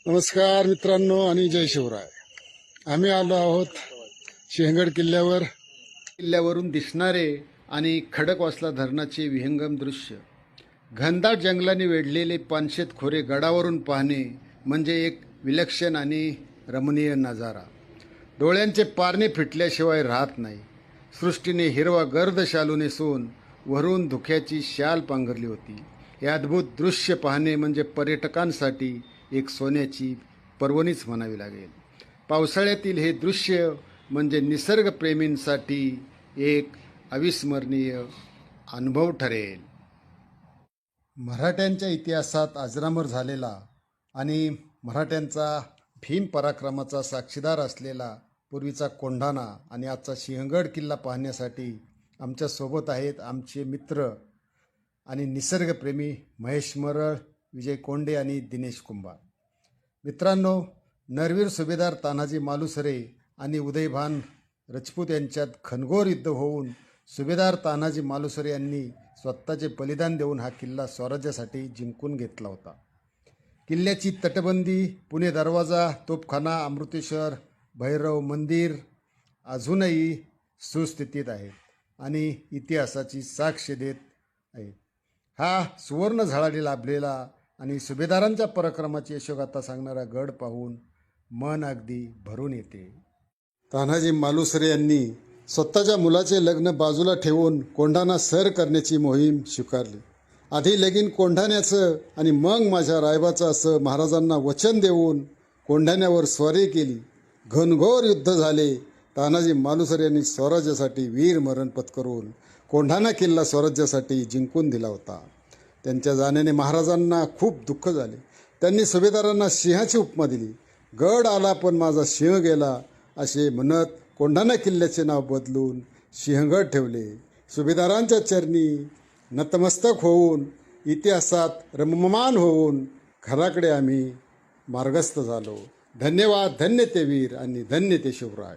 नमस्कार मित्रांनो आणि जय शिवराय. आम्ही आलो आहोत सिंहगड किल्ल्यावरून दिसणारे आणि खडकवासला धरणाचे विहंगम दृश्य. घनदाट जंगलाने वेढलेले पानशेत खोरे गडावरून पाहणे म्हणजे एक विलक्षण आणि रमणीय नजारा. डोळ्यांचे पारणे फिटल्याशिवाय राहत नाही. सृष्टीने हिरवा गर्द शालू नेसून वरून धुक्याची शाल पांघरली होती. हे अद्भुत दृश्य पाहणे म्हणजे पर्यटकांसाठी एक सोन्याची पर्वणीच म्हणावी लागेल. पावसाळ्यातील हे दृश्य म्हणजे निसर्गप्रेमींसाठी एक अविस्मरणीय अनुभव ठरेल. मराठ्यांच्या इतिहासात अजरामर झालेला आणि मराठ्यांचा भीम पराक्रमाचा साक्षीदार असलेला पूर्वीचा कोंढाणा आणि आजचा सिंहगड किल्ला पाहण्यासाठी आमच्यासोबत आहेत आमचे मित्र आणि निसर्गप्रेमी महेश मरळ, विजय कोंडे आणि दिनेश कुंभार. मित्रांनो, नरवीर सुभेदार तानाजी मालुसरे आणि उदयभान राजपूत यांच्यात घनघोर युद्ध होऊन सुभेदार तानाजी मालुसरे यांनी स्वतःचे बलिदान देऊन हा किल्ला स्वराज्यासाठी जिंकून घेतला होता. किल्ल्याची तटबंदी, पुणे दरवाजा, तोफखाना, अमृतेश्वर, भैरव मंदिर अजूनही सुस्थितीत आहेत आणि इतिहासाची साक्ष देत आहेत. हा सुवर्ण झाडाने लाभलेला आणि सुभेदारांच्या पराक्रमाची यशोगाथा सांगणारा गड पाहून मन अगदी भरून येते. तानाजी मालुसरे यांनी स्वतःच्या मुलाचे लग्न बाजूला ठेवून कोंढाणा सर करण्याची मोहीम स्वीकारली. आधी लगीन कोंढाण्याचं आणि मग माझ्या रायबाचं असं महाराजांना वचन देऊन कोंढाण्यावर स्वारी केली. घनघोर युद्ध झाले. तानाजी मालुसरे यांनी स्वराज्यासाठी वीर मरण पत्करून कोंढाणा किल्ला स्वराज्यासाठी जिंकून दिला होता. त्यांच्या जाण्याने महाराजांना खूप दुःख झाले. त्यांनी सुभेदारांना सिंहाची उपमा दिली. गड आला पण माझा सिंह गेला असे म्हणत कोंढाणा किल्ल्याचे नाव बदलून सिंहगड ठेवले. सुभेदारांच्या चरणी नतमस्तक होऊन इतिहासात रममाण होऊन घराकडे आम्ही मार्गस्थ झालो. धन्यवाद. धन्य ते वीर आणि धन्य ते शिवराय.